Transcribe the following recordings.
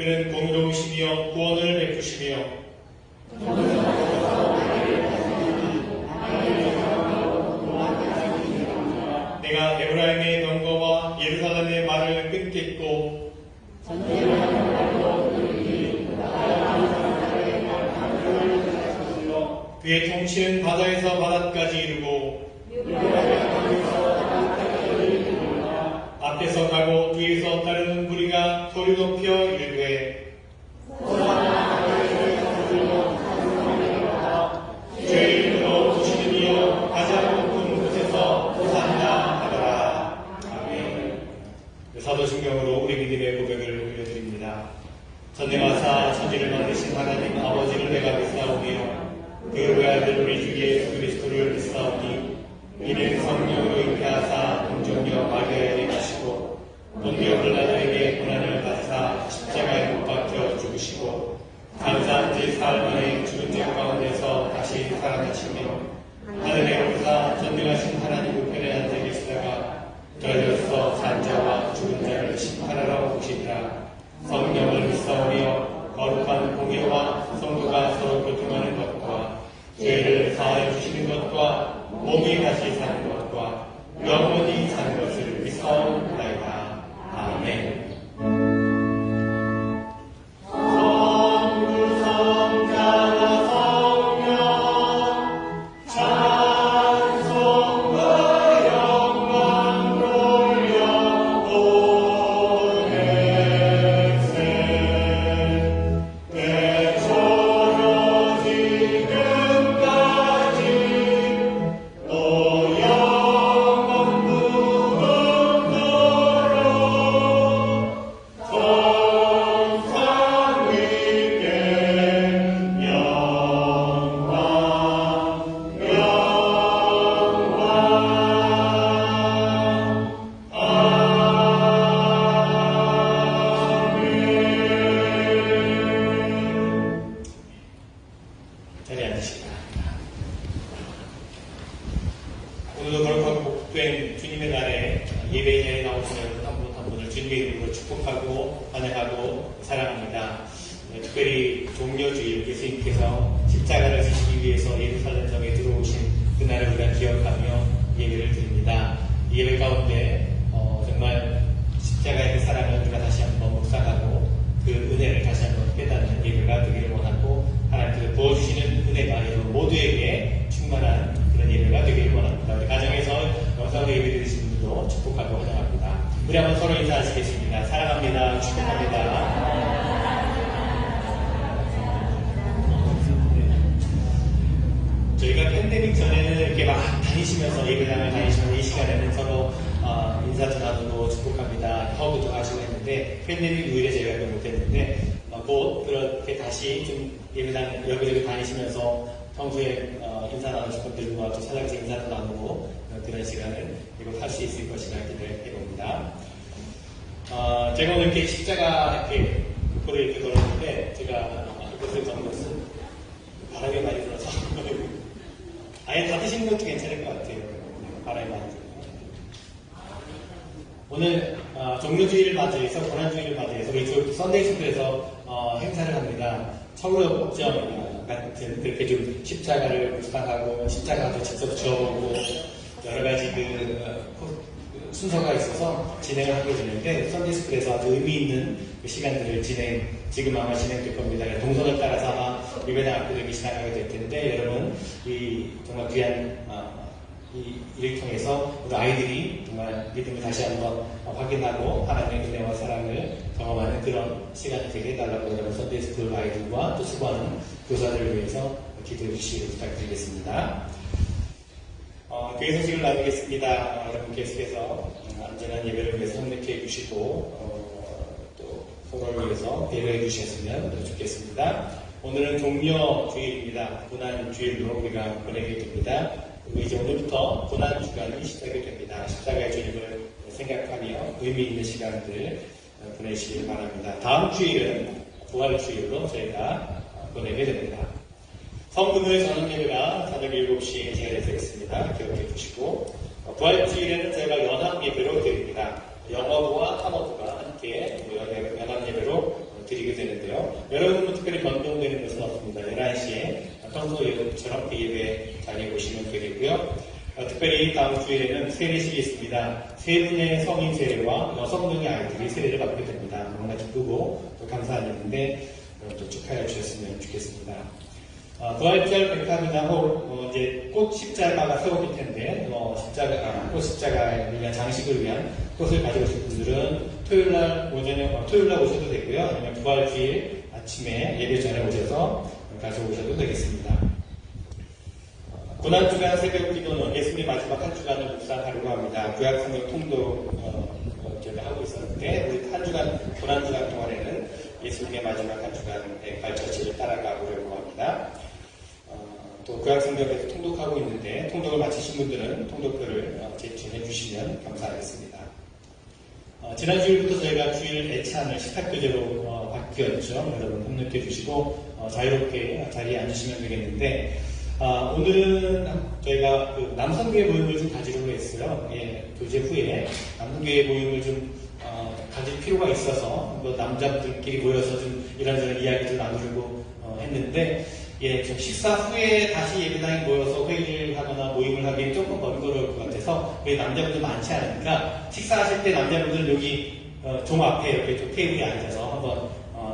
그는 공의로우시며 구원을 베푸시며 내가 에브라임의 병거와 예루살렘의 말을 끊겠고 그의 통치는 바다에서 바다까지 이르고 앞에서 가고 뒤에서 따르는 무리가 소리 높여 이르되 주의 이름으로 오시는 이여 가장 높은 곳에서 호산나 하더라. 아멘. 사도신경으로 우리 믿음의 고백을 올려드립니다. 전능하사 천지를 만드신 하나님 아버지를 내가 믿사오며 그 외아들 우리 주 예수 그리스도를 믿사오니 이는 성령으로 잉태하사 동정녀 마리아에게 가시고 본디오 빌라도에게 고난을 받으사 십자가에 못 박혀 죽으시고 감사한 지 사흘 만에 죽은 자 가운데서 다시 살아나시며 하늘에 오르사 전능하신 하나님 우편에 앉아 계시다가 저희로서 산자와 죽은 자를 심판하러 오시리라. 성령을 믿사오며 거룩한 공예와 성도가 서로 교통하는 것과 죄를 사하여 주시는 것과 몸이 다시 사는 것과 영원히 사는 것을 믿사옵나이다. 아멘. 오늘도 거룩하고 복된 주님의 날에 예배에 자리에 나오시는 한 분 한 분을 주님의 이름으로 축복하고 환영하고 사랑합니다. 특별히 종려주일 예수님께서 십자가를 지시기 위해서 예루살렘 성에 들어오신 그날을 우리가 기억하며 예배를 드립니다. 이 예배 가운데 정말 십자가의 그 사랑을 우리가 다시 한번 묵상하고 그 은혜를 다시 한번 깨닫는 예배가 되기를 원하고 하나님께서 부어주시는 은혜가 여러분 모두에게 충만한 그런 예배가 되기를 원합니다. 우리 가정에서 영상으로 예배 드리시는 분도 축복하고 환영합니다. 우리 한번 서로 인사하시겠습니다. 사랑합니다. 축복합니다. 저희가 팬데믹 전에는 이렇게 막 다니시면서 예배당을 다니시면서 이 시간에는 서로 인사도 나누고 축복합니다. 허그도 하시고 했는데 팬데믹 이후에 저희가 그걸 못했는데 곧 그렇게 다시 좀 예배당 여기저기 다니시면서 평소에 인사 나누실 분들과 또 사장에서 인사도 나누고 그런 시간을 이곳 할 수 있을 것이라 기대를 해봅니다. 제가 오늘 이렇게 십자가 이렇게 불을 이렇게 걸었는데 제가 이것을 적었어요. 바람이 많이 불어서 아예 닫으시는 것도 괜찮을 것 같아요. 바람이 많이 불어서 오늘 종료주의를 맞이해서 고난주의를 맞이해서 우리 썬데이 스쿨에서 행사를 합니다. 서울의 복점 같은 그렇게 좀 십자가를 묵상하고 십자가도 직접 지어보고 여러 가지 순서가 있어서 진행을 하게 되는데 썬데이 스쿨에서 아주 의미 있는 그 시간들을 지금 아마 진행될 겁니다. 동선을 따라서 아마 예배당 앞에 시작하게 될 텐데 여러분 이 정말 귀한 이를 통해서 우리 아이들이 정말 믿음을 다시 한번 확인하고 하나님의 은혜와 사랑을 경험하는 그런 시간이 되게 해달라고 여러분 썬데이 스쿨 아이들과 또 수고하는 교사들을 위해서 기도해 주시길 부탁드리겠습니다. 교회 소식을 나누겠습니다. 여러분 계속해서 안전한 예배를 위해서 협력해 주시고 또 서로를 위해서 배려해 주셨으면 좋겠습니다. 오늘은 종려주일입니다. 고난주일로 우리가 보내게 됩니다. 그리고 이제 오늘부터 고난주간이 시작이 됩니다. 십자가의 주님을 생각하며 의미 있는 시간들 보내시길 바랍니다. 다음 주일은 부활주일로 저희가 보내게 됩니다. 성금요일 저녁 예배가 저녁 7시에 진행되겠습니다. 기억해 주시고 부활주일에는 저희가 연합 예배로 드립니다. 영어부와 탐어부가 함께 연합 예배로 드리게 여러분도 특별히 변동되는 것은 없습니다. 11시에 평소 예배처럼 예배 자리에 오시면 되겠고요. 특별히 다음 주에는 세례식이 있습니다. 세 분의 성인 세례와 여성분의 아이들이 세례를 받게 됩니다. 너무나 기쁘고 또 감사한 일인데 여러분도 축하해 주셨으면 좋겠습니다. 부활절 백합이나 이제 꽃 십자가가 세워질 텐데, 꽃 십자가를 위한 장식을 위한 꽃을 가져오실 분들은 토요일날 오셔도 되고요. 아니면 부활주일 아침에 예배 전에 오셔서 가져오셔도 되겠습니다. 고난주간 새벽 기도는 예수님의 마지막 한 주간을 묵상하려고 합니다. 구약성경 통도 저희가 하고 있었는데, 우리 한 주간, 고난주간 동안에는 예수님의 마지막 한 주간의 발자취를 따라가 보려고 합니다. 또 구약성경에서 통독하고 있는데 통독을 마치신 분들은 통독표를 제출해 주시면 감사하겠습니다. 지난 주일부터 저희가 주일 애찬을 식탁교제로 바뀌었죠. 여러분 협력해 주시고 자유롭게 자리에 앉으시면 되겠는데 오늘은 저희가 그 남성교회 모임을 좀 가지려고 했어요. 교제 후에 남성교회 모임을 좀 가질 필요가 있어서 남자분들끼리 모여서 좀 이런저런 이야기를 나누려고 했는데 좀 식사 후에 다시 예배당에 모여서 회의를 하거나 모임을 하기엔 조금 번거로울 것 같아서 왜 남자분들 많지 않으니까 식사하실 때 남자분들은 여기 종 앞에 이렇게 좀 테이블에 앉아서 한번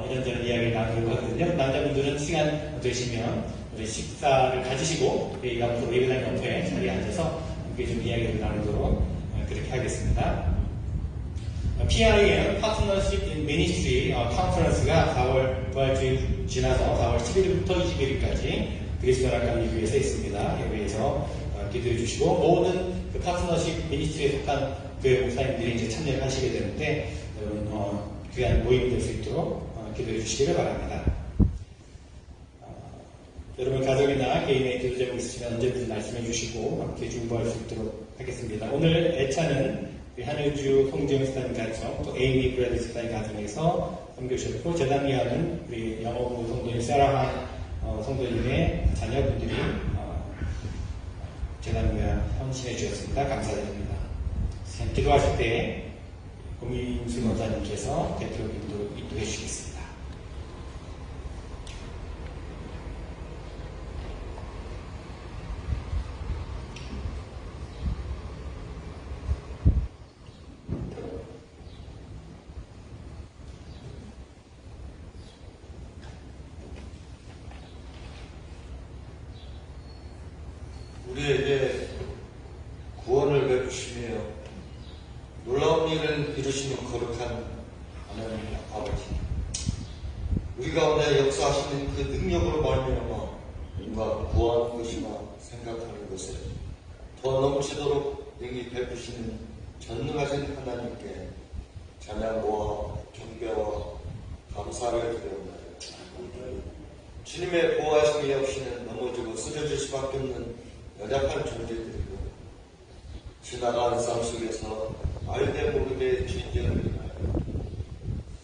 이런저런 이야기를 나누려고 하거든요. 남자분들은 시간 되시면 우리 식사를 가지시고 앞으로 예배당 옆에 자리에 앉아서 함께 좀 이야기를 나누도록 그렇게 하겠습니다. PIM 파트너십 인 미니스트리 컨퍼런스가 4월 부활주일 지나서 4월 11일부터 21일까지 그리스도나간 리뷰에서 있습니다. 여기에서 기도해 주시고 모든 그 파트너십 미니스트리에 속한 교회 목사님들이 이제 참여를 하시게 되는데 여러분 귀한 모임이 될 수 있도록 기도해 주시기를 바랍니다. 여러분 가족이나 개인의 기도 제목 있으시면 언제든지 말씀해 주시고 함께 중보할 수 있도록 하겠습니다. 오늘 애차는 한효주 송지영 스타님 가정, 또 에이미 브래드 스타님 가정에서 섬겨주셨고, 재단위하는 우리 영어부 성도님 세라한 성도님의 자녀분들이 재단위에 헌신해 주셨습니다. 감사드립니다. 기도하실 때 고민수 권사님께서 대표 기도해 주시겠습니다. 우리에게 구원을 베푸시며 놀라운 일을 이루시는 거룩한 하나님 아버지, 우리 가운데 역사하시는 그 능력으로 말미암아 뭔가 구한 것이나 생각하는 것에 더 넘치도록 능히 베푸시는 전능하신 하나님께 찬양과 경배와 감사를 드려옵나이다. 주님의 보호하심이 없이는 넘어지고 쓰러질 수밖에 없는 연약한 존재들이고 지나가는 삶 속에서 알게 모르게 죄인을 인하여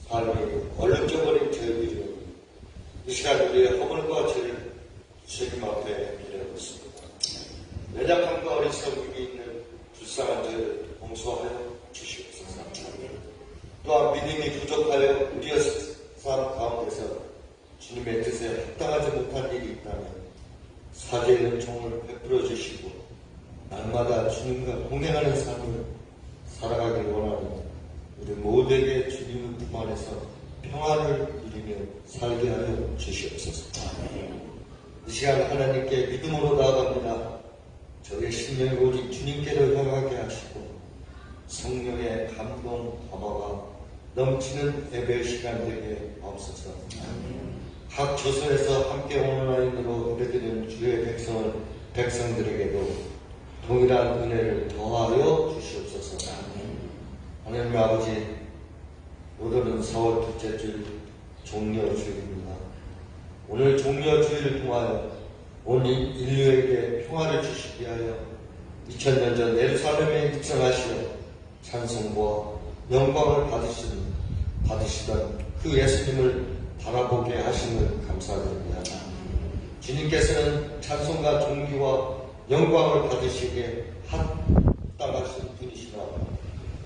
삶이 얼룩져버린 저희들이여 이 시간 우리의 허물과 죄를 주님 앞에 드려놓습니다. 연약함과 어리석음이 있는 불쌍한 저희를 용서하여 주시옵소서. 또한 믿음이 부족하여 우리의 삶 가운데서 주님의 뜻에 합당하지 못한 일이 있다면 사죄의 은총을 베풀어 주시고 날마다 주님과 동행하는 삶을 살아가길 원하는 우리 모두에게 주님의 품 안에서 평안을 누리며 살게 하여 주시옵소서. 이 시간 하나님께 믿음으로 나아갑니다. 저의 심령이 오직 주님께로 향하게 하시고 성령의 감동 담아가 넘치는 예배 시간 되게 하옵소서. 각 조선에서 함께 온라인으로 예배드리는 주의 백성들에게도 동일한 은혜를 더하여 주시옵소서. 하나님 아버지, 오늘은 4월 둘째 주일 종려주일입니다. 오늘 종려주일을 통하여 온 인류에게 평화를 주시기 위하여 2000년 전 예루살렘에 입성하시어 찬송과 영광을 받으시던 그 예수님을 바라보게 하심을 감사드립니다. 주님께서는 찬송과 존귀와 영광을 받으시기에 합당하신 분이시라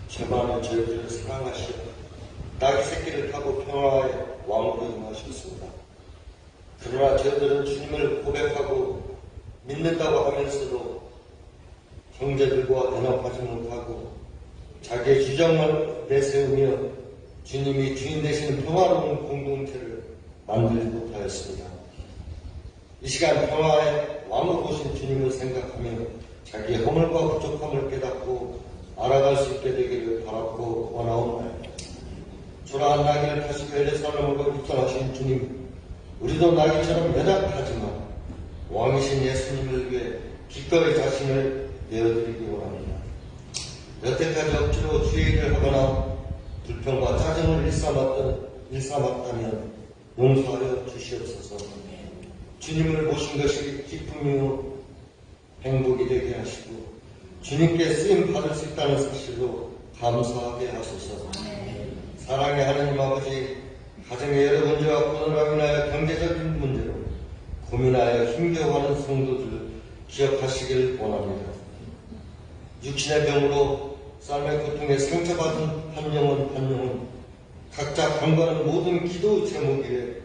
죄 많은 저희들을 사랑하시어 낙이 새끼를 타고 평화의 왕으로 임하시고 하셨습니다. 그러나 저희들은 주님을 고백하고 믿는다고 하면서도 형제들과 연합하지 못하고 자기의 주장만 내세우며 주님이 주인 되시는 평화로운 공동체를 만들지 못하였습니다. 이 시간 평화의 왕으로 오신 주님을 생각하며 자기의 허물과 부족함을 깨닫고 알아갈 수 있게 되기를 바라고 원하옵나이다. 초라한 나귀를 다시 베레사람으로 입성하신 주님, 우리도 나귀처럼 연약하지만 왕이신 예수님을 위해 기꺼이 자신을 내어드리기 원합니다. 여태까지 억지로 주의 일을 하거나 불평과 짜증을 일삼았다면 용서하여 주시옵소서. 주님을 모신 것이 기쁨이요 행복이 되게 하시고 주님께 쓰임 받을 수 있다는 사실로 감사하게 하소서. 사랑의 하나님 아버지, 가정의 여러 문제와 코로나로 인하여 경제적인 문제로 고민하여 힘겨워하는 성도들을 기억하시길 원합니다. 육신의 병으로 삶의 고통에 상처받은 한 영혼 각자 간과하는 모든 기도 제목에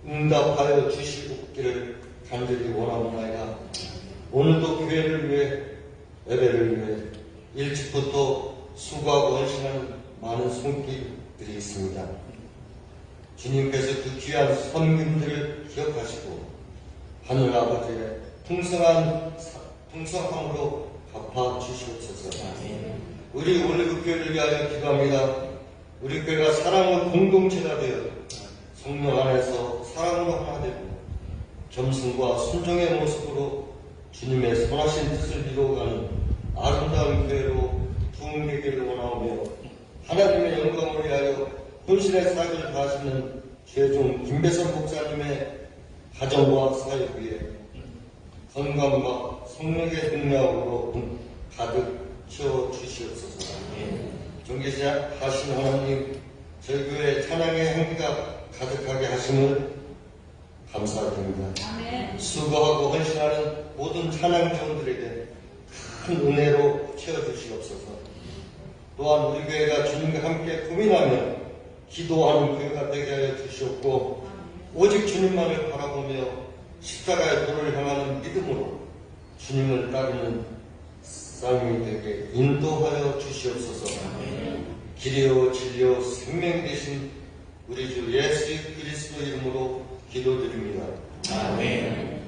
응답하여 주시옵기를 간절히 원하옵나이다. 오늘도 교회를 위해, 예배를 위해 일찍부터 수고하고 헌신하는 많은 손길들이 있습니다. 주님께서 그 귀한 선민들을 기억하시고 하늘 아버지의 풍성함으로 갚아 주시옵소서. 우리 올리브교회를 위하여 기도합니다. 우리 교회가 사랑의 공동체가 되어 성령 안에서 사랑으로 하나 되고 겸손과 순종의 모습으로 주님의 선하신 뜻을 이루어가는 아름다운 교회로 부흥되기를 원하오며 하나님의 영광을 위하여 혼신의 사역을 다하시는 최종 김배선 목사님의 가정과 사역 위에 건강과 성령의 능력으로 가득 채워주시옵소서. 존귀하신 하나님, 저희 교회 찬양의 향기가 가득하게 하심을 감사드립니다. 수고하고 헌신하는 모든 찬양 자원들에게 큰 은혜로 채워주시옵소서. 또한 우리 교회가 주님과 함께 고민하며 기도하는 교회가 되게 하여 주시옵고 오직 주님만을 바라보며 십자가의 도를 향하는 믿음으로 주님을 따르는 삶이 되게 인도하여 주시옵소서. 길이요 진리요 생명이 되신 우리 주 예수 그리스도 이름으로 기도드립니다. 아멘.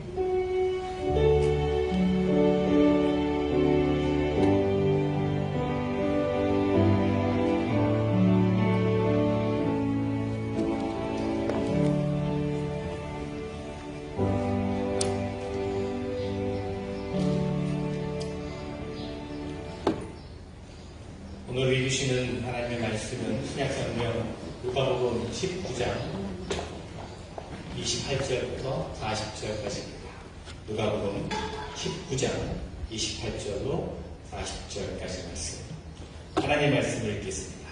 오늘 읽으시는 하나님의 말씀은 신약성경 누가복음 19장 28절부터 40절까지입니다. 누가복음 19장 28절로 40절까지 말씀. 하나님의 말씀을 읽겠습니다.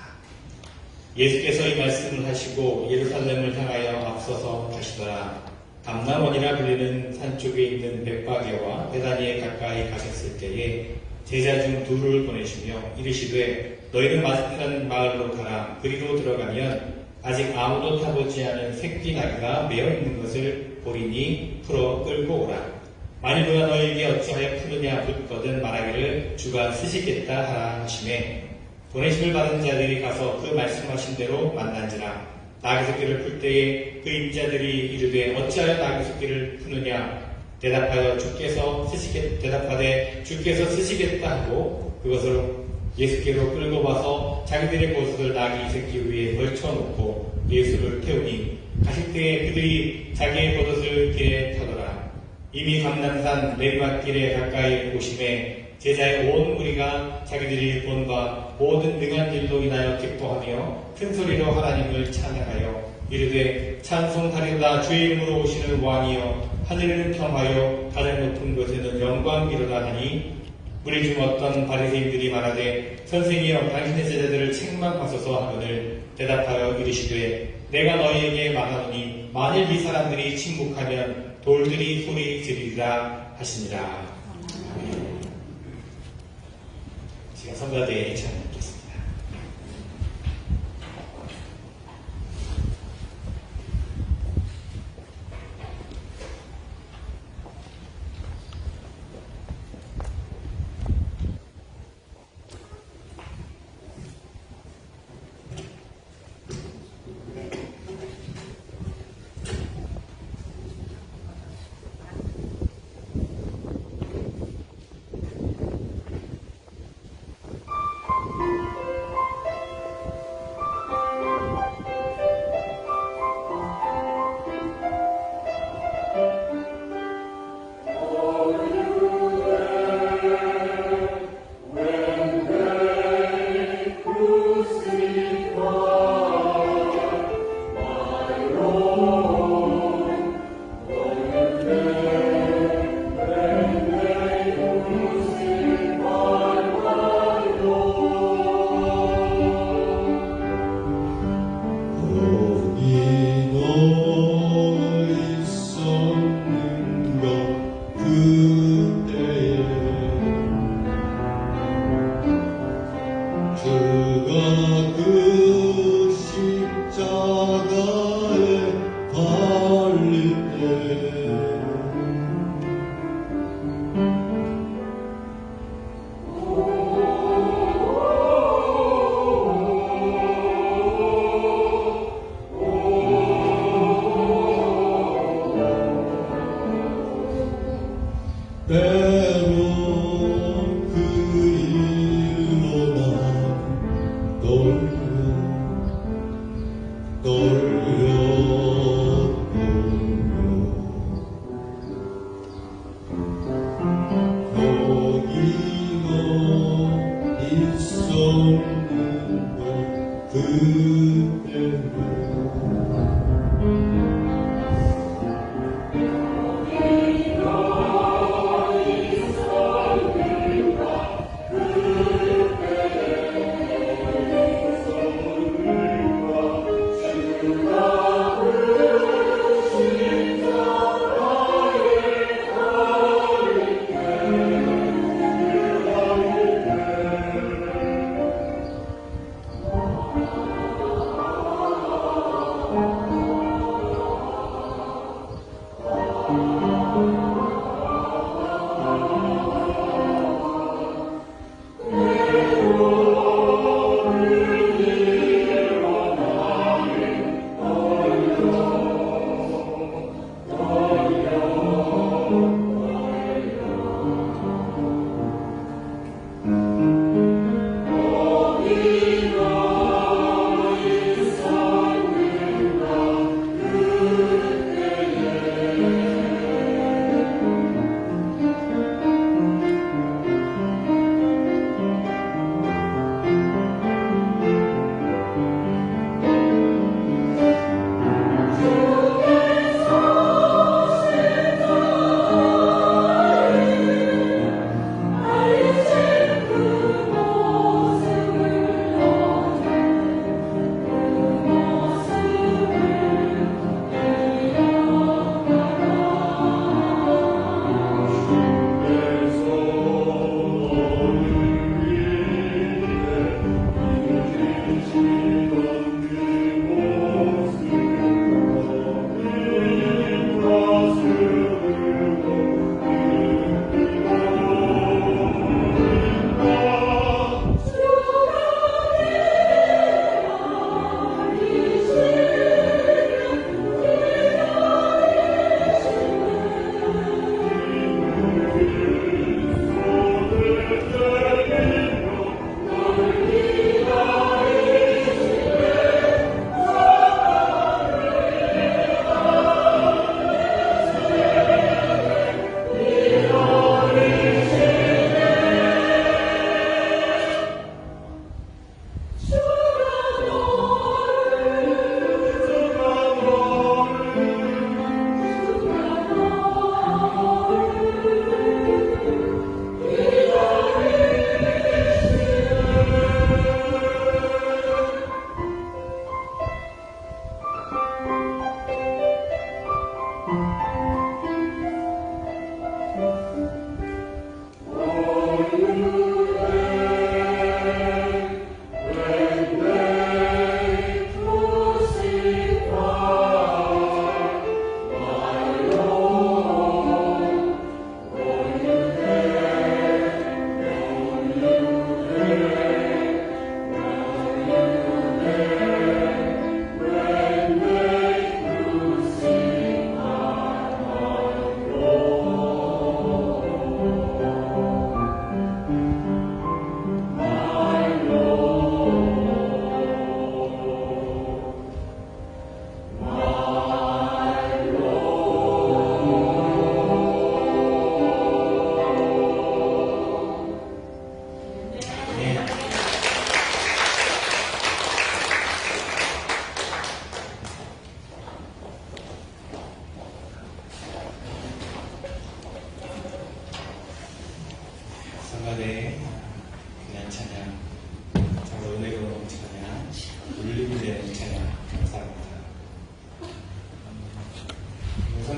예수께서 이 말씀을 하시고 예루살렘을 향하여 앞서서 가시더라. 감람원이라 불리는 산 쪽에 있는 벳바게와 베다니에 가까이 가셨을 때에 제자 중 둘을 보내시며 이르시되 너희는 맞은편 마을로 가라. 그리로 들어가면 아직 아무도 타보지 않은 새끼 나귀가 매어 있는 것을 보리니 풀어 끌고 오라. 만일 누가 너희에게 어찌하여 푸느냐 묻거든 말하기를 주가 쓰시겠다 하라 하시매 보내심을 받은 자들이 가서 그 말씀하신 대로 만난지라. 나귀 새끼를 풀 때에 그 임자들이 이르되 어찌하여 나귀 새끼를 푸느냐 대답하되 주께서 쓰시겠다 하고 그것을 예수께로 끌고 와서 자기들의 옷을 나귀 새끼 위에 걸쳐놓고 예수를 태우니 가실 때에 그들이 자기의 겉옷을 길에 타더라. 이미 감람산 내리막길에 가까이 오심에 제자의 온 무리가 자기들이 본 바 모든 능한 일로 인하여 기뻐하며 큰 소리로 하나님을 찬양하여 이르되 찬송하리로다. 주의 이름으로 오시는 왕이여 하늘에는 평하여 가장 높은 곳에는 영광이로다 하니 우리 중 어떤 바리새인들이 말하되 선생이여 당신의 제자들을 책망하소서 하거늘 대답하여 이르시되 내가 너희에게 말하노니 만일 이 사람들이 침묵하면 돌들이 소리 지르리라 하시니라. 제가 성가대에 찬양하겠습니다.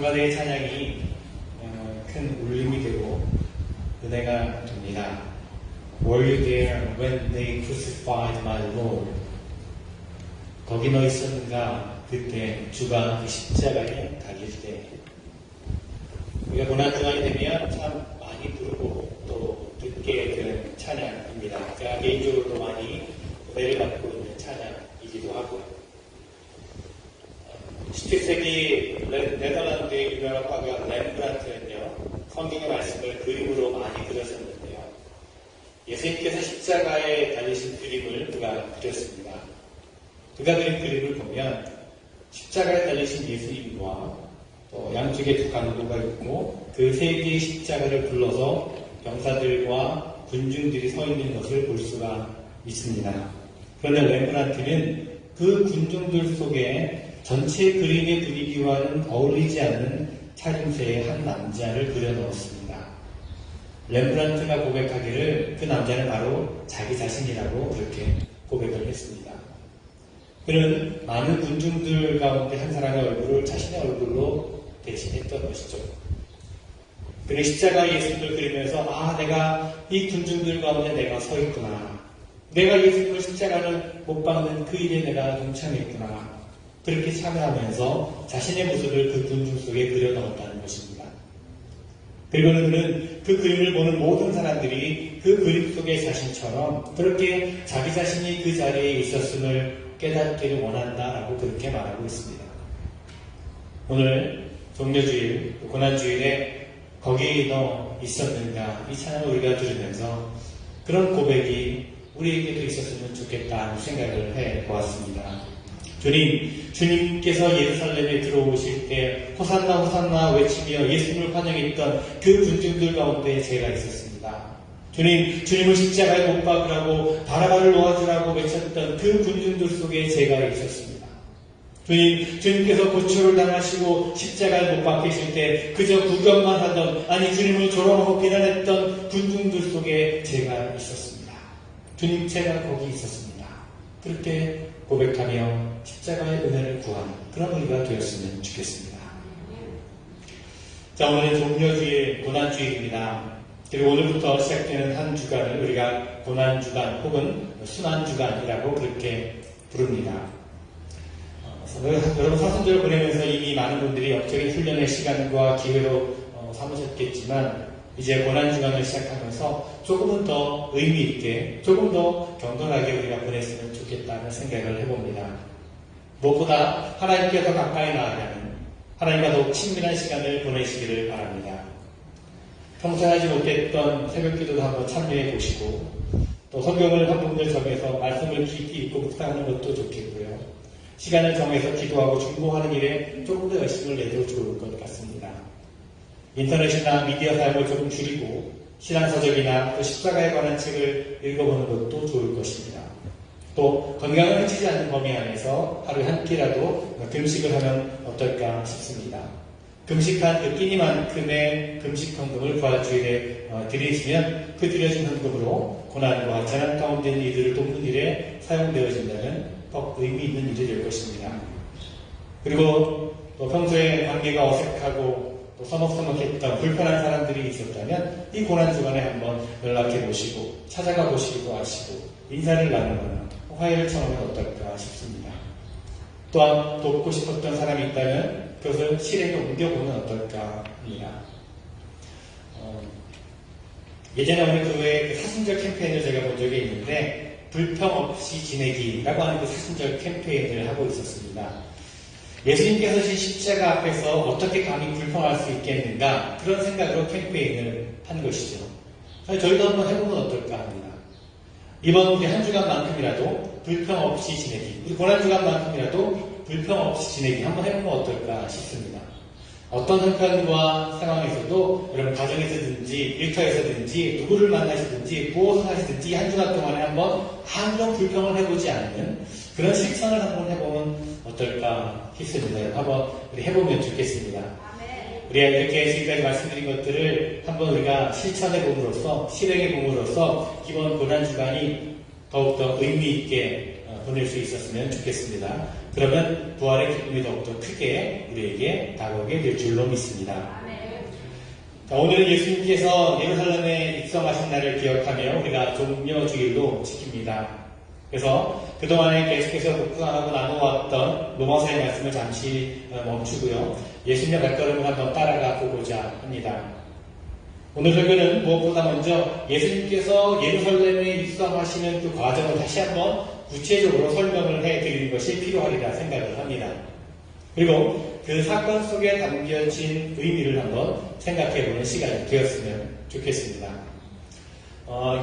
성가대의 찬양이 큰 울림이 되고 은혜가 됩니다. Were you there when they crucified my Lord? 거기 너 있었는가? 그때 주가 그 십자가에 달릴 때. 우리가 고난주간이 되면 참 많이 부르고 또 듣게 되는 찬양입니다. 제가 개인적으로도 많이 은혜를 받고 있는 찬양이기도 하고요. 17세기 네덜란드의 유명한 화가 렘브란트는요, 성경의 말씀을 그림으로 많이 그렸었는데요. 예수님께서 십자가에 달리신 그림을 그가 그렸습니다. 그가 그린 그림을 보면 십자가에 달리신 예수님과 또 양쪽에 두 간구가 있고 그 세 개의 십자가를 불러서 병사들과 군중들이 서 있는 것을 볼 수가 있습니다. 그런데 렘브란트는 그 군중들 속에 전체 그림의 분위기와는 어울리지 않는 차림새의 한 남자를 그려 넣었습니다. 렘브란트가 고백하기를 그 남자는 바로 자기 자신이라고 그렇게 고백을 했습니다. 그는 많은 군중들 가운데 한 사람의 얼굴을 자신의 얼굴로 대신했던 것이죠. 그는 십자가 예수님을 그리면서 내가 이 군중들 가운데 내가 서 있구나. 내가 예수님을 십자가를 못 박는 그 일에 내가 동참했구나. 그렇게 참여하면서 자신의 모습을 그 군중 속에 그려 넣었다는 것입니다. 그리고는 그는 그 그림을 보는 모든 사람들이 그 그림 속의 자신처럼 그렇게 자기 자신이 그 자리에 있었음을 깨닫기를 원한다라고 그렇게 말하고 있습니다. 오늘 종려주일, 고난주일에 거기 너 있었는가 이 찬양을 우리가 들으면서 그런 고백이 우리에게도 있었으면 좋겠다는 생각을 해보았습니다. 주님께서 예루살렘에 들어오실 때 호산나 호산나 외치며 예수님을 환영했던 그 군중들 가운데 제가 있었습니다. 주님을 십자가에 못 박으라고 바라바를 놓아주라고 외쳤던 그 군중들 속에 제가 있었습니다. 주님께서 고초를 당하시고 십자가에 못 박히실 때 그저 구경만 하던 주님을 조롱하고 비난했던 군중들 속에 제가 있었습니다. 주님 제가 거기 있었습니다. 그렇게 고백하며 십자가의 은혜를 구하는 그런 우리가 되었으면 좋겠습니다. 자, 오늘은 종려주일, 고난주일입니다. 그리고 오늘부터 시작되는 한 주간을 우리가 고난주간 혹은 순환주간이라고 그렇게 부릅니다. 여러분 사순절을 보내면서 이미 많은 분들이 역적인 훈련의 시간과 기회로 삼으셨겠지만 이제 고난주간을 시작하면서 조금은 더 의미있게 조금 더 경건하게 우리가 보냈으면 좋겠다는 생각을 해봅니다. 무엇보다 하나님께 더 가까이 나아가는 하나님과 더욱 친밀한 시간을 보내시기를 바랍니다. 평소에 하지 못했던 새벽기도도 한번 참여해 보시고 또 성경을 한 부분을 정해서 말씀을 깊이 읽고 묵상하는 것도 좋겠고요. 시간을 정해서 기도하고 중보하는 일에 조금 더 열심을 내도 좋을 것 같습니다. 인터넷이나 미디어 사용을 조금 줄이고 신앙서적이나 또 십자가에 관한 책을 읽어보는 것도 좋을 것입니다. 또 건강을 해치지 않는 범위 안에서 하루에 한 끼라도 금식을 하면 어떨까 싶습니다. 금식한 그 끼니만큼의 금식 헌금을 부활주일에 드리시면 그 드려진 헌금으로 고난과 재난 가운데 있는 이들을 돕는 일에 사용되어진다는 더 의미 있는 일이 될 것입니다. 그리고 또 평소에 관계가 어색하고 또 서먹서먹했던 불편한 사람들이 있었다면 이 고난주간에 한번 연락해 보시고 찾아가 보시기도 하시고 인사를 나누거나 화해를 청하면 어떨까 싶습니다. 또한 돕고 싶었던 사람이 있다면 그것을 실행에 옮겨보면 어떨까 합니다. 예전에 어느 교회의 그 사순절 캠페인을 제가 본 적이 있는데 불평 없이 지내기라고 하는 그 사순절 캠페인을 하고 있었습니다. 예수님께서 진 십자가 앞에서 어떻게 감히 불평할 수 있겠는가 그런 생각으로 캠페인을 한 것이죠. 저희도 한번 해보면 어떨까 합니다. 이번 우리 한 주간만큼이라도 불평 없이 지내기, 우리 고난주간만큼이라도 불평 없이 지내기 한번 해보면 어떨까 싶습니다. 어떤 형편과 상황에서도 여러분 가정에서든지 일터에서든지 누구를 만나시든지 무엇을 하시든지 한 주간 동안에 한번 아무런 불평을 해보지 않는 그런 실천을 한번 해보면 어떨까 싶습니다. 한번 우리 해보면 좋겠습니다. 우리가 이렇게 지금까지 말씀드린 것들을 한번 우리가 실천해 봄으로써 실행해 봄으로써 이번 고난주간이 더욱더 의미 있게 보낼 수 있었으면 좋겠습니다. 그러면 부활의 기쁨이 더욱더 크게 우리에게 다가오게 될 줄로 믿습니다. 자, 오늘은 예수님께서 예루살렘에 입성하신 날을 기억하며 우리가 종려주일로 지킵니다. 그래서 그동안에 계속해서 묵상하고 나누어왔던 로마서의 말씀을 잠시 멈추고요. 예수님의 발걸음을 한번 따라가 보고자 합니다. 오늘 설교는 무엇보다 먼저 예수님께서 예루살렘에 입성하시는 그 과정을 다시 한번 구체적으로 설명을 해드리는 것이 필요하리라 생각을 합니다. 그리고 그 사건 속에 담겨진 의미를 한번 생각해보는 시간이 되었으면 좋겠습니다.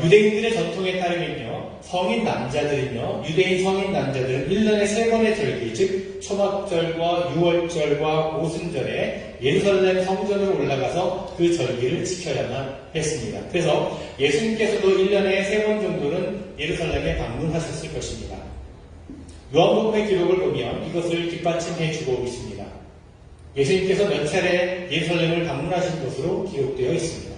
유대인들의 전통에 따르면요, 성인 남자들은요, 유대인 성인 남자들은 1년에 3번의 절기, 즉 초막절과 유월절과 오순절에 예루살렘 성전으로 올라가서 그 절기를 지켜야만 했습니다. 그래서 예수님께서도 1년에 3번 정도는 예루살렘에 방문하셨을 것입니다. 요한복음의 기록을 보면 이것을 뒷받침해 주고 있습니다. 예수님께서 몇 차례 예루살렘을 방문하신 것으로 기록되어 있습니다.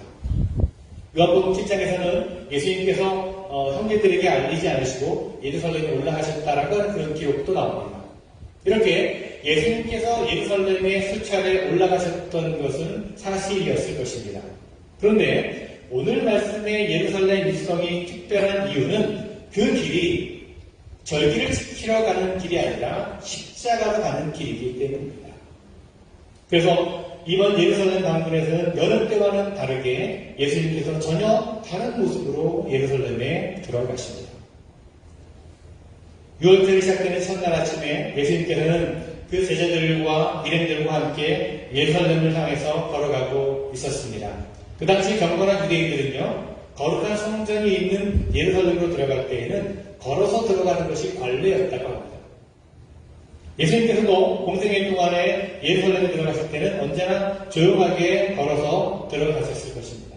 요한복음 7장에서는 예수님께서 형제들에게 알리지 않으시고 예루살렘에 올라가셨다라고 하는 그런 기록도 나옵니다. 이렇게 예수님께서 예루살렘에 수차례 올라가셨던 것은 사실이었을 것입니다. 그런데 오늘 말씀의 예루살렘 입성이 특별한 이유는 그 길이 절기를 지키러 가는 길이 아니라 십자가로 가는 길이기 때문입니다. 그래서 이번 예루살렘 방문에서는 여느 때와는 다르게 예수님께서 전혀 다른 모습으로 예루살렘에 들어가십니다. 6월절이 시작되는 첫날 아침에 예수님께서는 그 제자들과 일행들과 함께 예루살렘을 향해서 걸어가고 있었습니다. 그 당시 경건한 유대인들은요, 거룩한 성전이 있는 예루살렘으로 들어갈 때에는 걸어서 들어가는 것이 관례였다고 합니다. 예수님께서도 공생애 동안에 예루살렘에 들어갔을 때는 언제나 조용하게 걸어서 들어가셨을 것입니다.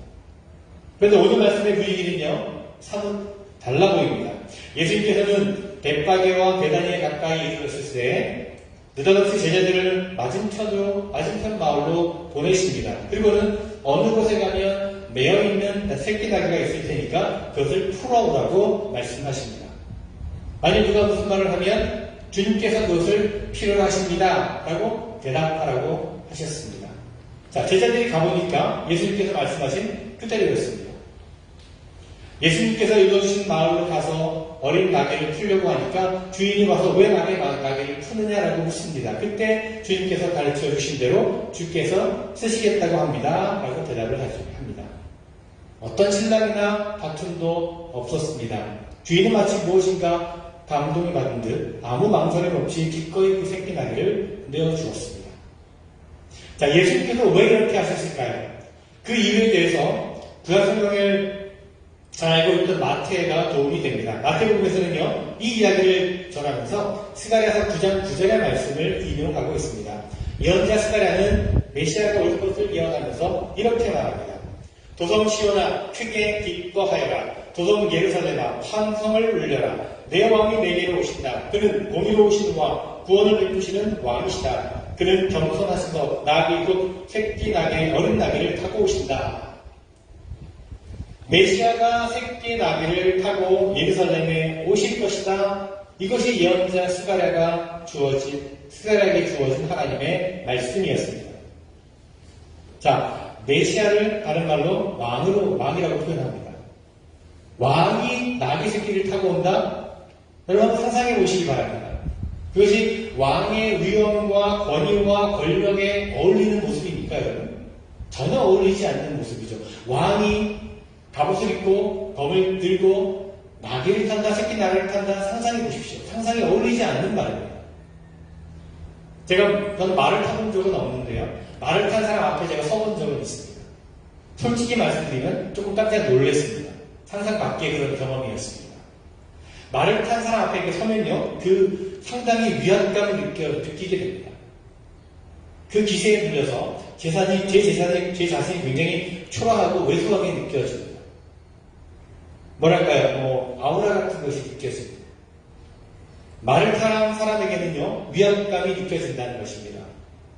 그런데 오늘 말씀의 분위기는요, 사뭇 달라 보입니다. 예수님께서는 벳바게와 베다니에 가까이 이르렀을 때 느닷없이 제자들을 맞은편 마을로 보내십니다. 그리고는 어느 곳에 가면 매어있는 새끼 나귀가 있을 테니까 그것을 풀어오라고 말씀하십니다. 만약 누가 무슨 말을 하면 주님께서 그것을 필요로 하십니다 라고 대답하라고 하셨습니다. 자, 제자들이 가보니까 예수님께서 말씀하신 그대로였습니다. 예수님께서 읽어주신 마을로 가서 어린 나귀를 풀려고 하니까 주인이 와서 왜 나귀를 푸느냐라고 묻습니다. 그때 주님께서 가르쳐 주신 대로 주께서 쓰시겠다고 합니다 라고 대답을 합니다. 어떤 신랑이나 다툼도 없었습니다. 주인은 마치 무엇인가 감동이 받은 듯 아무 망설임 없이 기꺼이 그 새끼 나귀를 내어주었습니다. 자, 예수님께서 왜 이렇게 하셨을까요? 그 이유에 대해서 구약성경을 잘 알고 있던 마태가 도움이 됩니다. 마태복음에서는요, 이 이야기를 전하면서 스가랴서 9장 9절의 말씀을 인용하고 있습니다. 예언자 스가랴는 메시아가 올 것을 예언하면서 이렇게 말합니다. 도성 시온아 크게 기뻐하여라. 도성 예루살렘아 환성을 울려라. 내 왕이 내게로 오신다. 그는 공의로우신 왕, 구원을 베푸시는 왕이시다. 그는 겸손하셔서 나귀 곧 새끼 나귀, 어린 나귀를 타고 오신다. 메시아가 새끼 나귀를 타고 예루살렘에 오실 것이다. 이것이 예언자 스가랴에게 주어진 하나님의 말씀이었습니다. 자, 메시아를 다른 말로 왕이라고 표현합니다. 왕이 나귀 새끼를 타고 온다? 여러분 한번 상상해 보시기 바랍니다. 그것이 왕의 위엄과 권위와 권력에 어울리는 모습입니까, 여러분? 전혀 어울리지 않는 모습이죠. 왕이 갑옷을 입고 검을 들고 나귀를 탄다, 새끼 나귀를 탄다 상상해 보십시오. 상상이 어울리지 않는 말입니다. 저는 말을 타본 적은 없는데요. 말을 탄 사람 앞에 제가 서본 적은 있습니다. 솔직히 말씀드리면 조금 깜짝 놀랐습니다. 상상 밖의 그런 경험이었습니다. 말을 탄 사람 앞에 이렇게 서면요, 그 상당히 위압감을 느끼게 됩니다. 그 기세에 눌려서 제 자신이 굉장히 초라하고 왜소하게 느껴집니다. 뭐랄까요, 아우라 같은 것이 느껴집니다. 말을 탄 사람에게는요, 위압감이 느껴진다는 것입니다.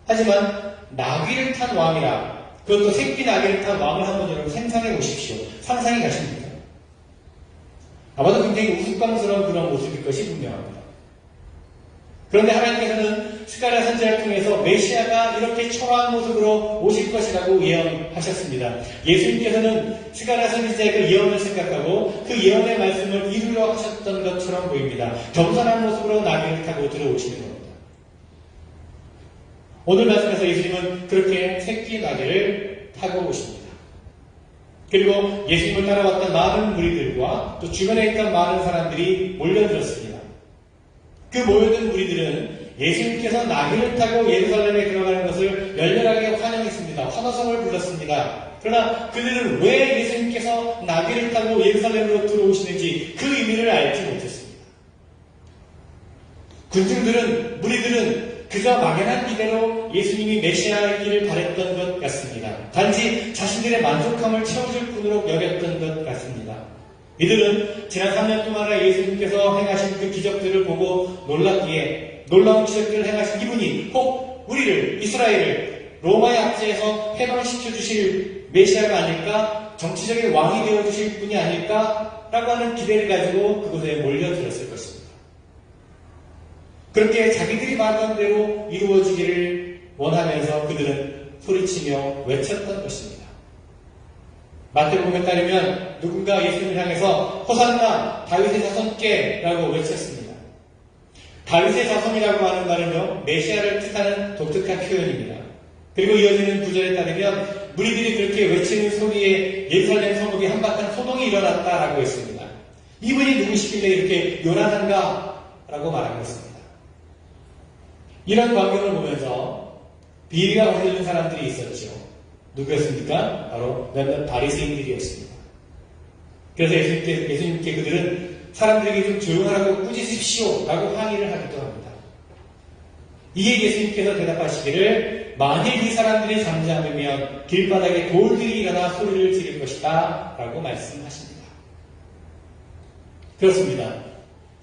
하지만 나귀를 탄 왕이라, 그것도 새끼 나귀를 탄 왕을 한번 여러분 상상해 보십시오. 상상이 가십니까? 아마도 굉장히 우스꽝스러운 그런 모습일 것이 분명합니다. 그런데 하나님께서는 스가랴 선지자를 통해서 메시아가 이렇게 초라한 모습으로 오실 것이라고 예언하셨습니다. 예수님께서는 스가랴 선지자의 그 예언을 생각하고 그 예언의 말씀을 이루려 하셨던 것처럼 보입니다. 겸손한 모습으로 나귀를 타고 들어오시는 겁니다. 오늘 말씀에서 예수님은 그렇게 새끼 나귀를 타고 오십니다. 그리고 예수님을 따라왔던 많은 무리들과 또 주변에 있던 많은 사람들이 몰려들었습니다. 그 모여든 무리들은 예수님께서 나귀를 타고 예루살렘에 들어가는 것을 열렬하게 환영했습니다. 환호성을 불렀습니다. 그러나 그들은 왜 예수님께서 나귀를 타고 예루살렘으로 들어오시는지 그 의미를 알지 못했습니다. 군중들은, 무리들은 그저 막연한 기대로 예수님이 메시아이기를 바랬던 것 같습니다. 단지 자신들의 만족함을 채워줄 뿐으로 여겼던 것 같습니다. 이들은 지난 3년 동안에 예수님께서 행하신 그 기적들을 보고 놀랐기에 놀라운 기적들을 행하신 이분이 혹 우리를, 이스라엘을 로마의 압제에서 해방시켜 주실 메시아가 아닐까? 정치적인 왕이 되어 주실 분이 아닐까? 라고 하는 기대를 가지고 그곳에 몰려들었을 것입니다. 그렇게 자기들이 말한 대로 이루어지기를 원하면서 그들은 소리치며 외쳤던 것입니다. 마태복음에 따르면 누군가 예수님을 향해서 호산나 다윗의 자손께 라고 외쳤습니다. 다윗의 자손이라고 하는 말은요, 메시아를 뜻하는 독특한 표현입니다. 그리고 이어지는 구절에 따르면 무리들이 그렇게 외치는 소리에 예루살렘 성읍이 한바탕 소동이 일어났다라고 했습니다. 이분이 누구시길래 이렇게 요란한가? 라고 말하고 있습니다. 이런 광경을 보면서 비위가 흔들린 사람들이 있었죠. 누구였습니까? 바로 몇몇 바리새인들이었습니다. 그래서 예수님께 그들은 사람들에게 좀 조용하라고 꾸짖으십시오 라고 항의를 하기도 합니다. 이에 예수님께서 대답하시기를 만일 이 사람들이 잠잠하면 길바닥에 돌들이 일어나 소리를 지를 것이다 라고 말씀하십니다. 그렇습니다.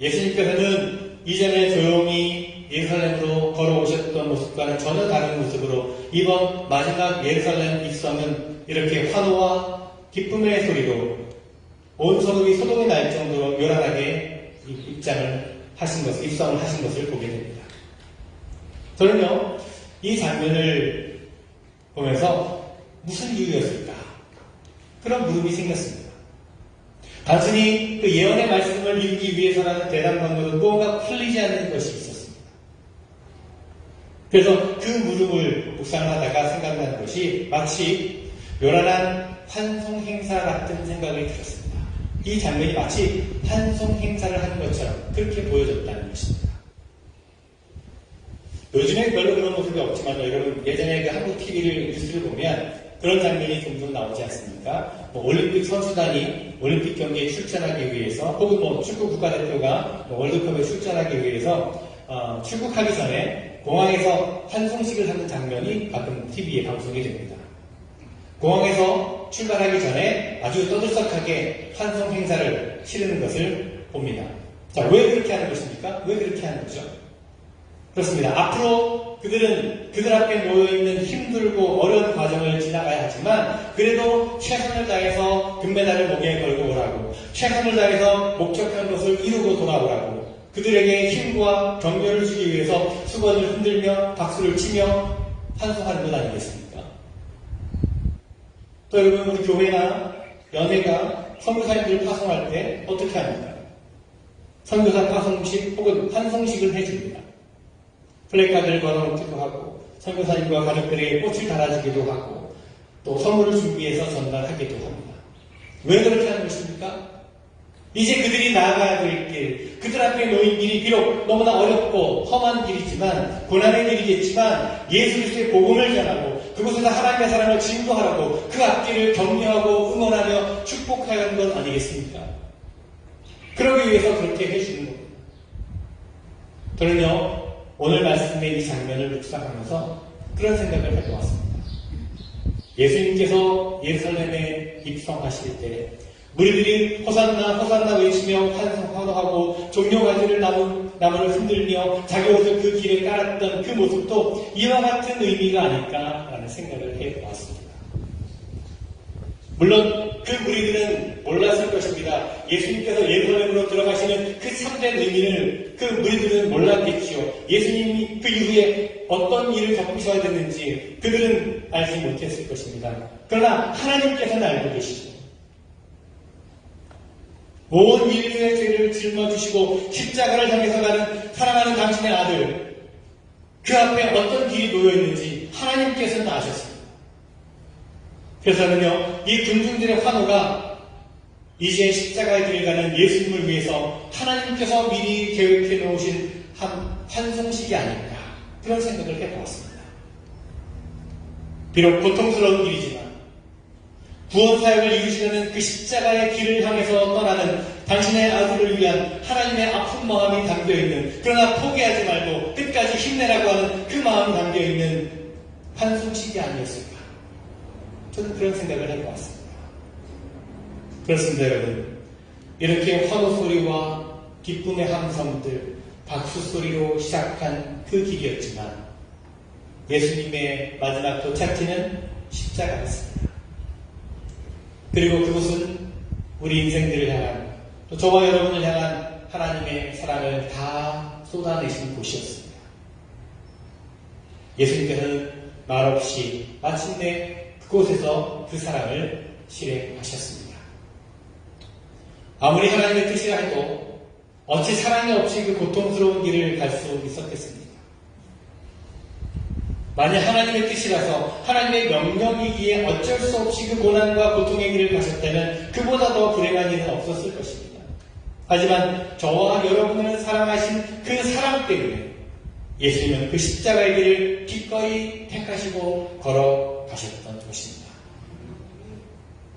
예수님께서는 이전에 조용히 예루살렘으로 걸어오셨던 모습과는 전혀 다른 모습으로 이번 마지막 예루살렘 입성은 이렇게 환호와 기쁨의 소리로 온 성읍이 소동이 날 정도로 요란하게 입성을 하신 것을 보게 됩니다. 저는요, 이 장면을 보면서 무슨 이유였을까? 그런 물음이 생겼습니다. 단순히 그 예언의 말씀을 이루기 위해서라는 대담 방법은 무언가 풀리지 않는 것이 있었습니다. 그래서 그 물음을 묵상하다가 생각나는 것이 마치 요란한 환송 행사 같은 생각이 들었습니다. 이 장면이 마치 환송 행사를 하는 것처럼 그렇게 보여졌다는 것입니다. 요즘에 별로 그런 모습이 없지만 여러분 예전에 그 한국 TV를 뉴스를 보면 그런 장면이 종종 나오지 않습니까? 올림픽 선수단이 올림픽 경기에 출전하기 위해서 혹은 축구 국가대표가 월드컵에 출전하기 위해서 출국하기 전에 공항에서 환송식을 하는 장면이 가끔 TV에 방송이 됩니다. 공항에서 출발하기 전에 아주 떠들썩하게 환송 행사를 치르는 것을 봅니다. 자, 왜 그렇게 하는 것입니까? 왜 그렇게 하는 거죠? 그렇습니다. 앞으로 그들은 그들 앞에 놓여있는 힘들고 어려운 과정을 지나가야 하지만 그래도 최선을 다해서 금메달을 목에 걸고 오라고, 최선을 다해서 목적한 것을 이루고 돌아오라고, 그들에게 힘과 격려를 주기 위해서 수건을 흔들며 박수를 치며 환송하는 것 아니겠습니까? 또 여러분, 우리 교회나 연회가 선교사님들을 파송할 때 어떻게 합니까? 선교사 파송식 혹은 환송식을 해줍니다. 플래카드를 걸어놓기도 하고 선교사님과 가족들에게 꽃을 달아주기도 하고 또 선물을 준비해서 전달하기도 합니다. 왜 그렇게 하는 것입니까? 이제 그들이 나아가야 될 길, 그들 앞에 놓인 길이 비록 너무나 어렵고 험한 길이지만, 고난의 길이겠지만 예수 그리스도의 복음을 전하고 그곳에서 하나님의 사랑을 증거하라고 그 앞길을 격려하고 응원하며 축복해야 하는 것 아니겠습니까? 그러기 위해서 그렇게 해주는 겁니다. 저는요, 오늘 말씀의 이 장면을 묵상하면서 그런 생각을 해보았습니다. 예수님께서 예루살렘에 입성하실 때 무리들이 호산나 호산나 외치며 환호하고 종려가지를 나무를 흔들며 자기 옷을 그 길에 깔았던 그 모습도 이와 같은 의미가 아닐까라는 생각을 해보았습니다. 물론 그 무리들은 몰랐을 것입니다. 예수님께서 예루살렘으로 들어가시는 그 참된 의미를 그 무리들은 몰랐겠지요. 예수님이 그 이후에 어떤 일을 겪으셔야 됐는지 그들은 알지 못했을 것입니다. 그러나 하나님께서는 알고 계시죠. 온 인류의 죄를 짊어지시고 십자가를 향해서 가는 사랑하는 당신의 아들, 그 앞에 어떤 길이 놓여있는지 하나님께서는 아셨습니다. 그래서는요, 이 군중들의 환호가 이제 십자가의 길을 가는 예수님을 위해서 하나님께서 미리 계획해 놓으신 한 환송식이 아닐까, 그런 생각을 해보았습니다. 비록 고통스러운 길이지만 구원 사역을 이루시려는 그 십자가의 길을 향해서 떠나는 당신의 아들을 위한 하나님의 아픈 마음이 담겨있는, 그러나 포기하지 말고 끝까지 힘내라고 하는 그 마음이 담겨있는 환송식이 아니었을까, 저는 그런 생각을 해보았습니다. 그렇습니다, 여러분. 이렇게 환호 소리와 기쁨의 함성들, 박수 소리로 시작한 그 길이었지만 예수님의 마지막 도착지는 십자가였습니다. 그리고 그곳은 우리 인생들을 향한, 또 저와 여러분을 향한 하나님의 사랑을 다 쏟아내신 곳이었습니다. 예수님께서는 말없이 마침내 그곳에서 그 사랑을 실행하셨습니다. 아무리 하나님의 뜻이라 해도 어찌 사랑이 없이 그 고통스러운 길을 갈 수 있었겠습니까? 만약 하나님의 뜻이라서 하나님의 명령이기에 어쩔 수 없이 그 고난과 고통의 길을 가셨다면 그보다 더 불행한 일은 없었을 것입니다. 하지만 저와 여러분을 사랑하신 그 사랑 때문에 예수님은 그 십자가의 길을 기꺼이 택하시고 걸어가셨던 것입니다.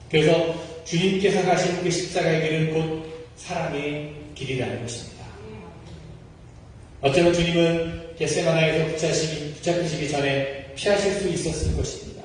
그래서 주님께서 가신 그 십자가의 길은 곧 사랑의 길이라는 것입니다. 어쩌면 주님은 겟세마나에서 붙잡히시기 전에 피하실 수 있었을 것입니다.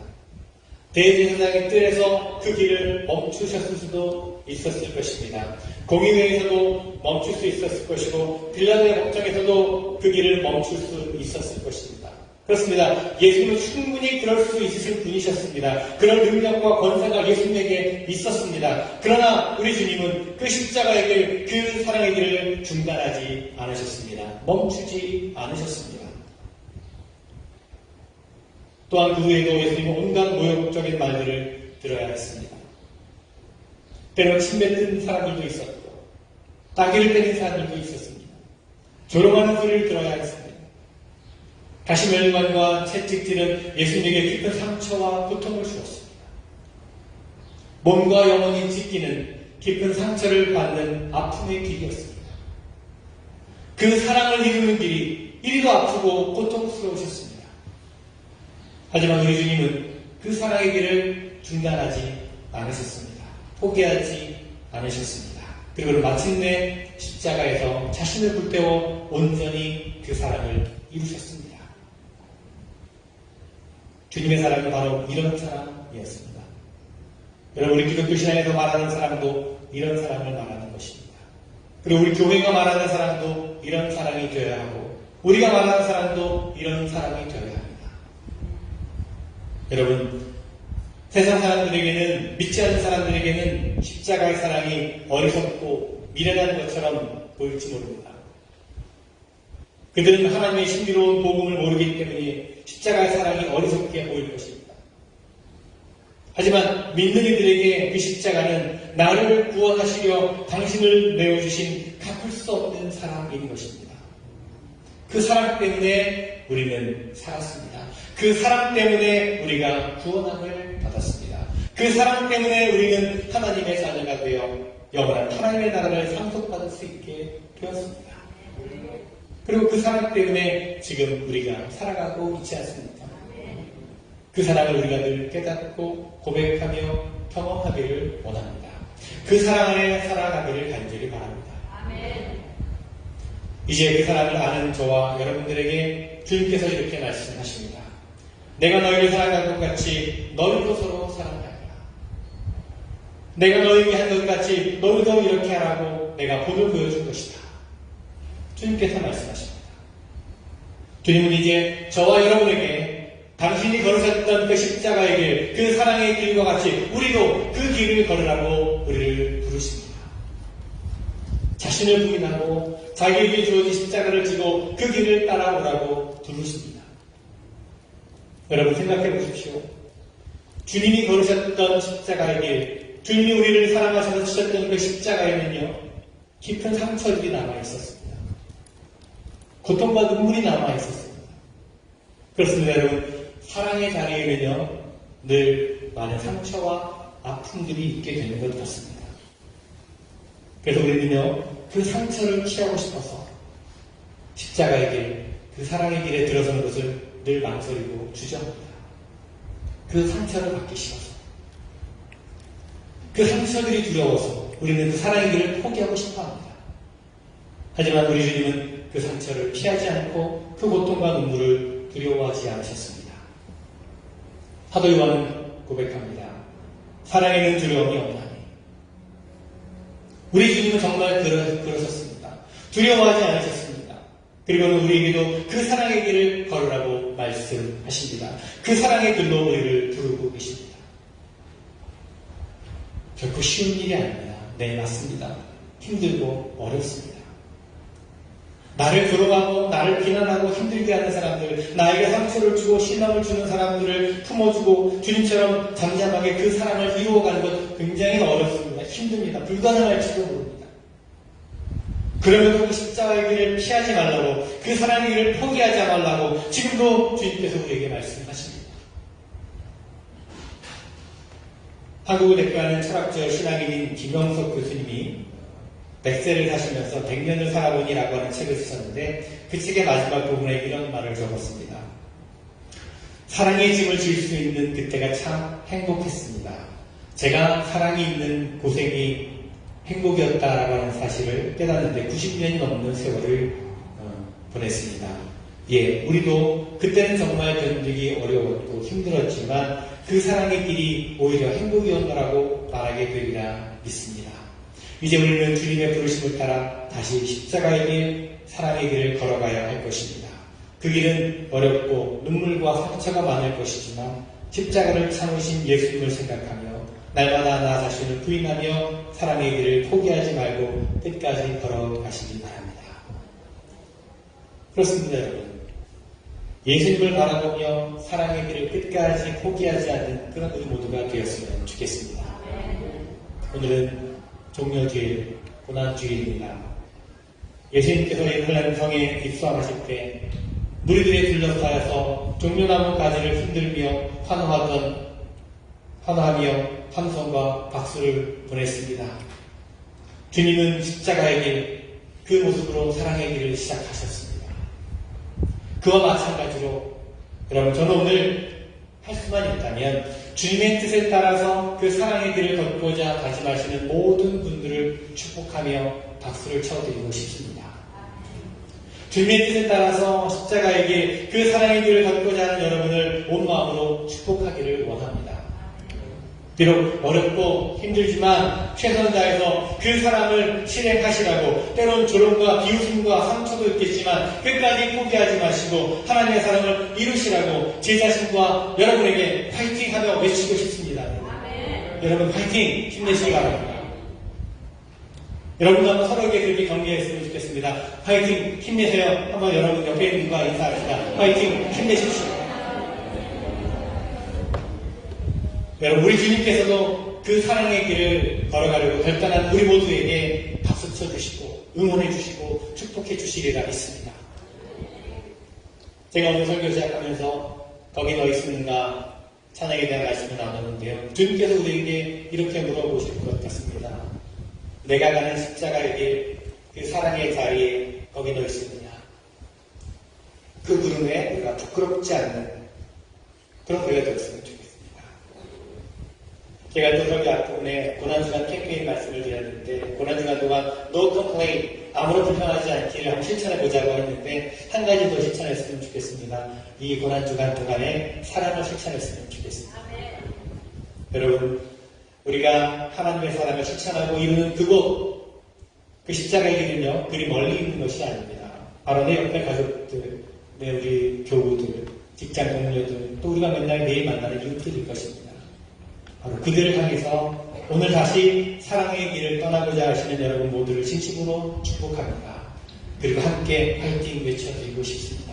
대제사장의 뜰에서 그 길을 멈추셨을 수도 있었을 것입니다. 공의회에서도 멈출 수 있었을 것이고 빌라도의 법정에서도 그 길을 멈출 수 있었을 것입니다. 그렇습니다. 예수님은 충분히 그럴 수 있으신 분이셨습니다. 그런 능력과 권세가 예수님에게 있었습니다. 그러나 우리 주님은 그 십자가의 길, 그 사랑의 길을 중단하지 않으셨습니다. 멈추지 않으셨습니다. 또한 그 후에도 예수님은 온갖 모욕적인 말들을 들어야 했습니다. 때로 침뱉은 사람들도 있었고 따귀를 때린 사람들도 있었습니다. 조롱하는 소리를 들어야 했습니다. 가시멸관과 채찍질은 예수님에게 깊은 상처와 고통을 주었습니다. 몸과 영혼이 찢기는 깊은 상처를 받는 아픔의 길이었습니다. 그 사랑을 이루는 길이 이리도 아프고 고통스러우셨습니다. 하지만 우리 주님은 그 사랑의 길을 중단하지 않으셨습니다. 포기하지 않으셨습니다. 그리고 마침내 십자가에서 자신을 불태워 온전히 그 사랑을 이루셨습니다. 주님의 사랑은 바로 이런 사랑이었습니다. 여러분, 우리 기독교 신앙에서 말하는 사랑도 이런 사랑을 말하는 것입니다. 그리고 우리 교회가 말하는 사랑도 이런 사랑이 되어야 하고 우리가 말하는 사랑도 이런 사랑이 되어야 합니다. 여러분, 세상 사람들에게는, 믿지 않는 사람들에게는 십자가의 사랑이 어리석고 미련한 것처럼 보일지 모릅니다. 그들은 하나님의 신비로운 복음을 모르기 때문에 십자가의 사랑이 어리석게 보일 것입니다. 하지만 믿는 이들에게 그 십자가는 나를 구원하시려 당신을 내어주신 갚을 수 없는 사랑인 것입니다. 그 사랑 때문에 우리는 살았습니다. 그 사랑 때문에 우리가 구원함을 받았습니다. 그 사랑 때문에 우리는 하나님의 자녀가 되어 영원한 하나님의 나라를 상속받을 수 있게 되었습니다. 그리고 그 사랑 때문에 지금 우리가 살아가고 있지 않습니까? 그 사랑을 우리가 늘 깨닫고 고백하며 경험하기를 원합니다. 그 사랑 안에 살아가기를 간절히 바랍니다. 이제 그 사랑을 아는 저와 여러분들에게 주님께서 이렇게 말씀하십니다. 내가 너희를 사랑한 것 같이 너희도 서로 사랑하라. 내가 너희에게 한 것 같이 너희도 이렇게 하라고 내가 본을 보여준 것이다. 주님께서 말씀하십니다. 주님은 이제 저와 여러분에게 당신이 걸으셨던 그 십자가의 길, 그 사랑의 길과 같이 우리도 그 길을 걸으라고 우리를 부르십니다. 자신을 부인하고 자기에게 주어진 십자가를 지고 그 길을 따라오라고 부르십니다. 여러분 생각해 보십시오. 주님이 걸으셨던 십자가의 길, 주님이 우리를 사랑하셔서 주셨던 그 십자가에는요, 깊은 상처들이 남아있었습니다. 고통과 눈물이 남아있었습니다. 그렇습니다, 여러분. 사랑의 자리에는요, 늘 많은 상처와 아픔들이 있게 되는 것 같습니다. 그래서 우리는요, 그 상처를 피하고 싶어서 십자가의 길, 그 사랑의 길에 들어서는 것을 늘 망설이고 주저합니다. 그 상처를 받기 싫어서, 그 상처들이 두려워서 우리는 그 사랑의 길을 포기하고 싶어 합니다. 하지만 우리 주님은 그 상처를 피하지 않고 그 고통과 눈물을 두려워하지 않으셨습니다. 사도 요한은 고백합니다. 사랑에는 두려움이 없나니. 우리 주님은 정말 그러셨습니다. 두려워하지 않으셨습니다. 그리고는 우리에게도 그 사랑의 길을 걸으라고 말씀하십니다. 그 사랑의 길로 우리를 부르고 계십니다. 결코 쉬운 일이 아닙니다. 네, 맞습니다. 힘들고 어렵습니다. 나를 조롱하고 나를 비난하고 힘들게 하는 사람들, 나에게 상처를 주고 실망을 주는 사람들을 품어주고 주님처럼 잠잠하게 그 사랑을 이루어가는 것 굉장히 어렵습니다. 힘듭니다. 불가능할지도 모릅니다. 그러면서 그 십자가의 길을 피하지 말라고, 그 사랑의 길을 포기하지 말라고 지금도 주님께서 우리에게 말씀하십니다. 한국을 대표하는 철학자 신학인인 김영석 교수님이 백세를 사시면서 100년을 살아보니라고 하는 책을 쓰셨는데 그 책의 마지막 부분에 이런 말을 적었습니다. 사랑의 짐을 질 수 있는 그때가 참 행복했습니다. 제가 사랑이 있는 고생이 행복이었다라고 하는 사실을 깨닫는데 90년이 넘는 세월을 보냈습니다. 예, 우리도 그때는 정말 견디기 어려웠고 힘들었지만 그 사랑의 길이 오히려 행복이었다라고 말하게 되리라 믿습니다. 이제 우리는 주님의 부르심을 따라 다시 십자가의 길, 사랑의 길을 걸어가야 할 것입니다. 그 길은 어렵고 눈물과 상처가 많을 것이지만 십자가를 참으신 예수님을 생각하며 날마다 나 자신을 부인하며 사랑의 길을 포기하지 말고 끝까지 걸어가시기 바랍니다. 그렇습니다, 여러분. 예수님을 바라보며 사랑의 길을 끝까지 포기하지 않는 그런 우리 모두가 되었으면 좋겠습니다. 오늘은 종려주일, 고난주일입니다. 예수님께서 예루살렘 성에 입성하실 때 무리들에 둘러싸여서 종려나무 가지를 흔들며 환호하며 함성과 박수를 보냈습니다. 주님은 십자가의 길, 그 모습으로 사랑의 길을 시작하셨습니다. 그와 마찬가지로 여러분, 저는 오늘 할 수만 있다면 주님의 뜻에 따라서 그 사랑의 길을 걷고자 다짐하시는 모든 분들을 축복하며 박수를 쳐드리고 싶습니다. 주님의 뜻에 따라서 십자가의 길, 그 사랑의 길을 걷고자 하는 여러분을 온 마음으로 축복하기를 원합니다. 비록 어렵고 힘들지만 최선 다해서 그 사랑을 실행하시라고, 때론 조롱과 비웃음과 상처도 있겠지만 끝까지 포기하지 마시고 하나님의 사랑을 이루시라고 제 자신과 여러분에게 파이팅하며 외치고 싶습니다. 여러분 파이팅! 힘내시기 바랍니다. 여러분도 한번 서로에게 그렇게 격려했으면 좋겠습니다. 파이팅! 힘내세요. 한번 여러분 옆에 있는 분과 인사합시다. 파이팅! 힘내십시오. 여러분, 우리 주님께서도 그 사랑의 길을 걸어가려고 결단한 우리 모두에게 박수 쳐주시고 응원해 주시고 축복해 주시리라 믿습니다. 제가 오늘 설교 시작하면서 거기 너 있습니까? 찬양에 대한 말씀을 나눴는데요. 주님께서 우리에게 이렇게 물어보실 것 같습니다. 내가 가는 십자가의 길, 그 사랑의 자리에 거기 너 있습니다. 그 부름에 우리가 부끄럽지 않는 그런 교회가 되었으면 좋겠습니다. 제가 또 설교 앞부분에 고난주간 캠페인 말씀을 드렸는데, 고난주간 동안 No complaint, 아무런 불편하지 않기를 한번 실천해보자고 했는데 한 가지 더 실천했으면 좋겠습니다. 이 고난주간 동안에 사랑을 실천했으면 좋겠습니다. 여러분, 우리가 하나님의 사랑을 실천하고 이루는 그곳, 그 십자가의 길은요, 그리 멀리 있는 것이 아닙니다. 바로 내 옆에 가족들, 내 우리 교우들, 직장 동료들, 또 우리가 맨날 매일 만나는 이웃들일 것입니다. 바로 그들을 향해서 오늘 다시 사랑의 길을 떠나고자 하시는 여러분 모두를 진심으로 축복합니다. 그리고 함께 파이팅 외쳐드리고 싶습니다.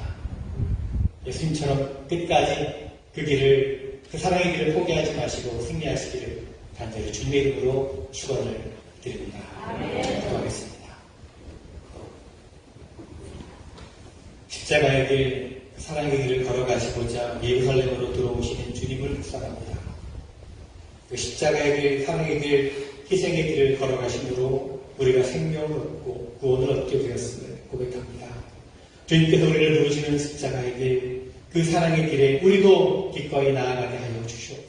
예수님처럼 끝까지 그 길을, 그 사랑의 길을 포기하지 마시고 승리하시기를 간절히 주님의 이름으로 축원을 드립니다. 기도하겠습니다. 십자가의 길, 사랑의 길을 걸어가시고자 예루살렘으로 들어오시는 주님을 묵상합니다. 그 십자가의 길, 사랑의 길, 희생의 길을 걸어가심으로 우리가 생명을 얻고 구원을 얻게 되었음을 고백합니다. 주님께서 우리를 부르시는 십자가의 길, 그 사랑의 길에 우리도 기꺼이 나아가게 하여 주시옵소서.